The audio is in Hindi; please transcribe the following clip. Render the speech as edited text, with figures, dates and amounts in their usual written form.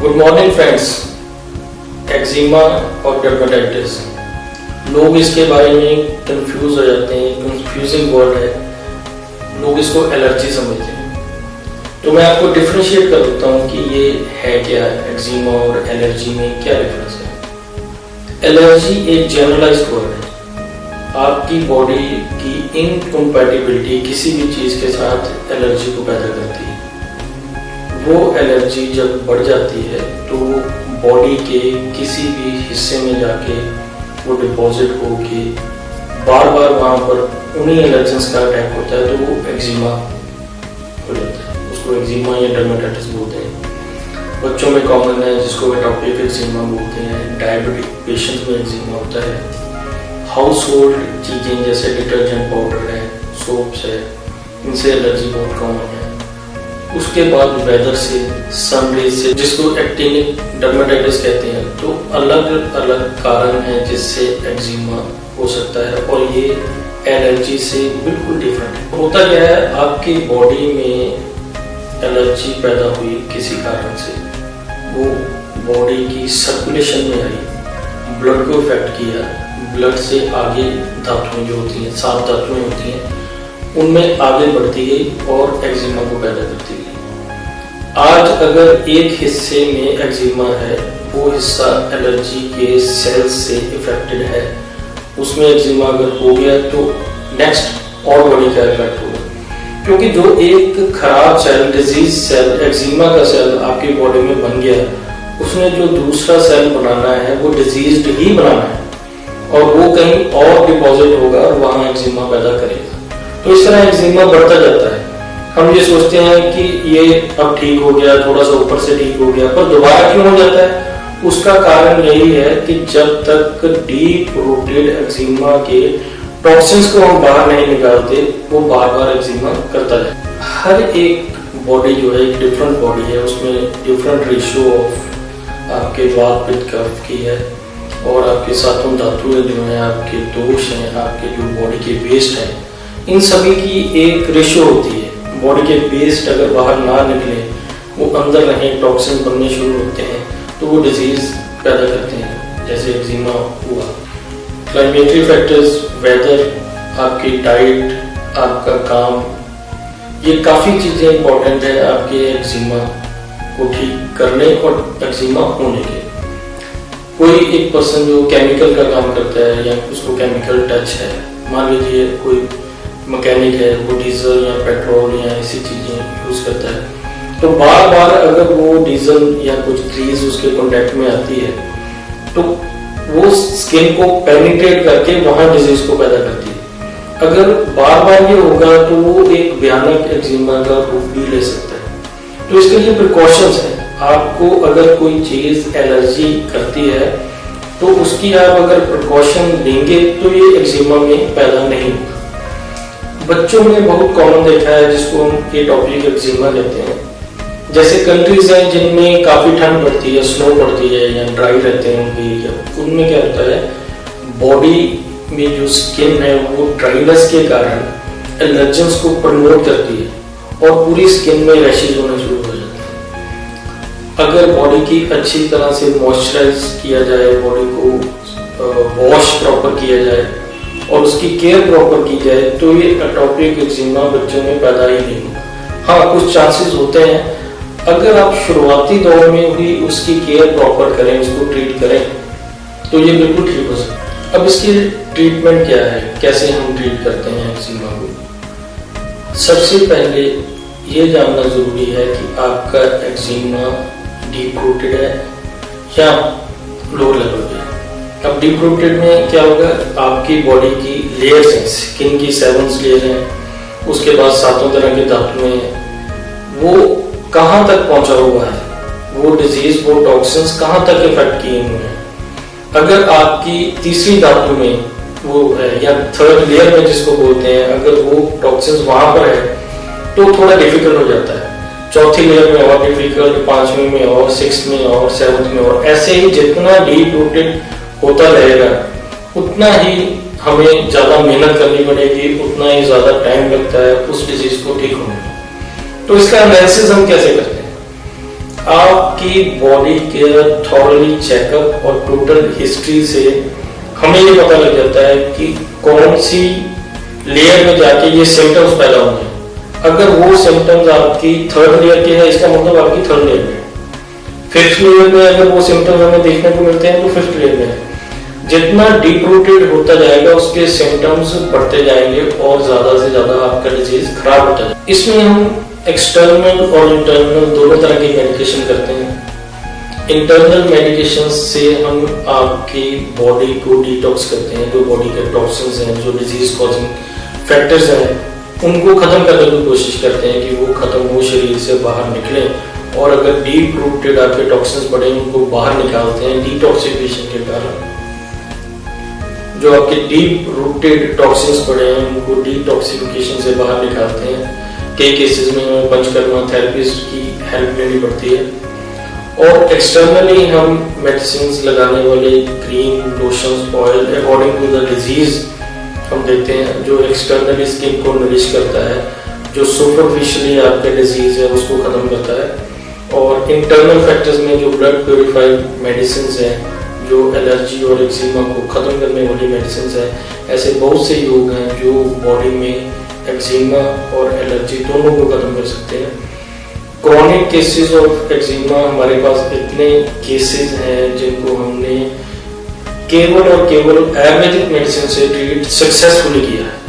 Good morning friends. एक्जिमा और डर्मेटाइटिस, लोग इसके बारे में कंफ्यूज हो जाते हैं। कंफ्यूजिंग वर्ड है, लोग इसको एलर्जी समझते हैं। तो मैं आपको डिफरेंशिएट कर देता हूँ कि ये है क्या, एक्जिमा और एलर्जी में क्या डिफरेंस है। एलर्जी एक जनरलाइज्ड वर्ड है, आपकी बॉडी की इनकम्पैटिबिलिटी किसी भी चीज के साथ एलर्जी को पैदा करती है। वो एलर्जी जब बढ़ जाती है तो बॉडी के किसी भी हिस्से में जाके वो डिपॉजिट होके बार बार वहां पर उन्हीं एलर्जेंस का अटैक होता है, तो वो एक्जिमा हो जाता है। उसको एक्जिमा या डर्मेटाइटिस बोलते हैं। बच्चों में कॉमन है, जिसको एटोपिक एक्जिमा बोलते हैं। डायबिटिक पेशेंट्स में एक्जिमा होता है। हाउस होल्ड चीजें जैसे डिटर्जेंट पाउडर है, सोप्स है, इनसे एलर्जी बहुत कॉमन है। उसके बाद वेदर से, सनरेज से, जिसको एक्टिनिक डर्मेटाइटिस कहते हैं। तो अलग अलग कारण है जिससे एक्जिमा हो सकता है, और ये एलर्जी से बिल्कुल डिफरेंट है। होता क्या है, आपकी बॉडी में एलर्जी पैदा हुई किसी कारण से, वो बॉडी की सर्कुलेशन में आई, ब्लड को इफेक्ट किया, ब्लड से आगे धातुएं जो होती हैं, 7 धातुएं होती हैं, उनमें आगे बढ़ती गई और एक्जिमा को पैदा करती गई। आज अगर एक हिस्से में एक्जिमा है, वो हिस्सा एलर्जी के सेल्स से इफेक्टेड है, उसमें एक्जिमा अगर हो गया तो नेक्स्ट और बॉडी का इफेक्ट होगा। क्योंकि जो एक खराब सेल, डिजीज सेल, एक्जिमा का सेल आपकी बॉडी में बन गया, उसने जो दूसरा सेल बनाना है वो डिजीज्ड ही बनाना है, और वो कहीं और डिपॉजिट होगा और वहां एक्जिमा पैदा करेगा। तो इस तरह एक्जिमा बढ़ता जाता है। हम ये सोचते हैं कि ये अब ठीक हो गया, थोड़ा सा ऊपर से ठीक हो गया, पर दोबारा क्यों हो जाता है? उसका कारण यही है कि जब तक डीप रूटेड एक्जिमा के टॉक्सिन्स को हम बाहर नहीं निकालते, वो बार बार एक्जिमा करता है। हर एक बॉडी जो है एक डिफरेंट बॉडी है, उसमें डिफरेंट रेशियो ऑफ आपके वात पित्त कफ की है, और आपके सातों धातुएं जो है, आपके दोष हैं, आपके जो बॉडी के वेस्ट हैं, इन सभी की एक रेशियो होती है। बॉडी के वेस्ट अगर बाहर ना निकले, वो अंदर रहे, टॉक्सिन बनने शुरू होते हैं, तो वो डिजीज पैदा करते हैं, जैसे एक्जिमा हुआ। क्लाइमेटरी फैक्टर्स, वेदर, आपकी डाइट, आपका काम, ये काफी चीजें इंपॉर्टेंट है आपके एक्जिमा को ठीक करने और एक्जिमा होने के। कोई एक पर्सन जो केमिकल का काम करता है या उसको केमिकल टच है, मान लीजिए कोई मैकेनिक है, वो डीजल या पेट्रोल या ऐसी चीजें यूज करता है, तो बार बार अगर वो डीजल या कुछ ग्रीस उसके कांटेक्ट में आती है, तो वो स्किन को पेनिट्रेट करके वहां डिजीज को पैदा करती है। अगर बार बार ये होगा तो वो एक भयानक एक्जिमा का रूप भी ले सकता है। तो इसके लिए प्रिकॉशंस है। आपको अगर कोई चीज एलर्जी करती है, तो उसकी आप अगर प्रिकॉशन लेंगे तो ये एक्जिमा में पैदा नहीं होगा। बच्चों में बहुत कॉमन देखा है, जिसको हम एटोपिक एक्जिमा कहते हैं। जैसे कंट्रीज हैं जिनमें काफी ठंड पड़ती है, स्नो पड़ती है, या ड्राई रहते हैं उनके एरिया, उनमें क्या होता है, बॉडी में जो स्किन है वो ड्राइनेस के कारण एलर्जेंस को प्रमोट करती है और पूरी स्किन में रैशेज होने शुरू हो जाते हैं। अगर बॉडी की अच्छी तरह से मॉइस्चराइज किया जाए, बॉडी को वॉश प्रॉपर किया जाए और उसकी केयर प्रॉपर की जाए, तो ये एटोपिक एक्जिमा बच्चों में पैदा ही नहीं होगा। हाँ, कुछ चांसेस होते हैं, अगर आप शुरुआती दौर में भी उसकी केयर प्रॉपर करें, उसको ट्रीट करें, तो ये बिल्कुल ठीक हो सकता है। अब इसकी ट्रीटमेंट क्या है, कैसे हम ट्रीट करते हैं एक्जिमा को? सबसे पहले ये जानना जरूरी है कि आपका एक्जिमा डीप रूटेड है या लो लेवल पे। अब डीप रूटेड में क्या होगा, आपकी बॉडी की लेयर्स हैं, स्किन की 7 लेयर हैं, उसके बाद 7 तरह के धातुएं हैं, वो कहां तक पहुंचा हुआ है, वो डिजीज, वो टॉक्सिन्स कहां तक इफेक्ट किए हुए हैं। अगर आपकी तीसरी धातु में वो है, या थर्ड लेयर में जिसको बोलते हैं, अगर वो टॉक्सिन्स वहां पर है, तो थोड़ा डिफिकल्ट हो जाता है। चौथी लेयर में और डिफिकल्ट, 5वीं में और, 6th में और, 7th में और, ऐसे ही जितना डीप रूटेड होता रहेगा उतना ही हमें ज्यादा मेहनत करनी पड़ेगी, उतना ही ज्यादा टाइम लगता है उस डिजीज को ठीक होने में। तो इसका एनालिसिस हम कैसे करते हैं? आपकी बॉडी के थॉरली चेकअप और टोटल हिस्ट्री से हमें ये पता लग जाता है कि कौन सी लेयर में जाके ये सिम्टम्स पैदा होंगे। अगर वो सिम्टम्स आपकी थर्ड लेयर के हैं, इसका मतलब आपकी थर्ड लेयर में। फिफ्थ लेयर में अगर वो सिम्टम्स हमें देखने को मिलते हैं तो फिफ्थ लेयर में। जितना डीप रूटेड होता जाएगा उसके सिम्टम्स बढ़ते जाएंगे और ज्यादा से ज्यादा आपका डिजीज खराब होता जाएगा। इसमें हम एक्सटर्नल और इंटरनल दोनों तरह की मेडिकेशन करते हैं। इंटरनल मेडिकेशन से हम आपकी बॉडी को डिटॉक्स करते हैं, जो बॉडी के टॉक्सिन्स हैं, जो डिजीज कॉजिंग फैक्टर्स हैं, उनको खत्म करने की कोशिश करते हैं कि वो खत्म हो, शरीर से बाहर निकले। और अगर डीप रूटेड आपके टॉक्सिन्स पड़े उनको बाहर निकालते हैं डिटॉक्सिफिकेशन के कारण। जो आपके डीप रूटेड टॉक्सिन्स पड़े हैं उनको डिटॉक्सिफिकेशन से बाहर निकालते हैं। कई केसेस में हमें पंचकर्मा थेरेपिस्ट की हेल्प लेनी पड़ती है। और एक्सटर्नली हम मेडिसिन लगाने वाले cream, lotions, oil according to the disease हम देते हैं, जो एक्सटर्नली स्किन को नरिश करता है, जो सुपरफिशियली आपका डिजीज है उसको खत्म करता है। और इंटरनल फैक्टर्स में जो ब्लड प्योरीफाइड मेडिसिन है, जो एलर्जी और एक्जिमा को खत्म करने वाली मेडिसिन है। ऐसे बहुत से योग हैं जो बॉडी में एक्जिमा और एलर्जी दोनों को खत्म कर सकते हैं। क्रॉनिक केसेस ऑफ एक्जिमा हमारे पास इतने केसेस हैं जिनको हमने केवल और केवल आयुर्वेदिक मेडिसिन से ट्रीट सक्सेसफुली किया है।